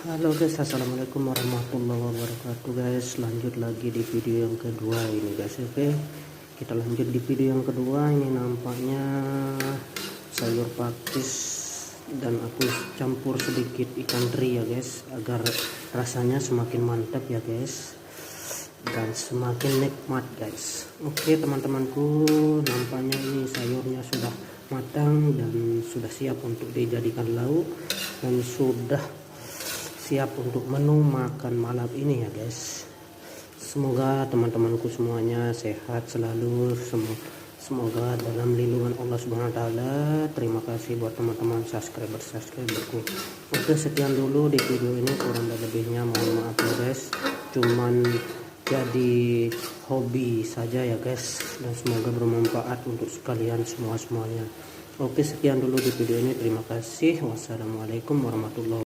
Halo guys, assalamualaikum warahmatullahi wabarakatuh guys. Lanjut lagi di video yang kedua ini guys. Oke, kita lanjut di video yang kedua. Ini nampaknya sayur pakis dan aku campur sedikit ikan teri ya guys, agar rasanya semakin mantap ya guys dan semakin nikmat guys. Oke teman-temanku, nampaknya ini sayurnya sudah matang dan sudah siap untuk dijadikan lauk dan sudah siap untuk menu makan malam ini ya guys. Semoga teman-temanku semuanya sehat selalu, semoga dalam lindungan Allah Subhanahu wa taala. Terima kasih buat teman-teman subscriberku. Oke, sekian dulu di video ini, kurang dan lebihnya mohon maaf ya guys. Cuman jadi hobi saja ya guys, dan semoga bermanfaat untuk sekalian semuanya. Oke, sekian dulu di video ini. Terima kasih. Wassalamualaikum warahmatullahi wabarakatuh.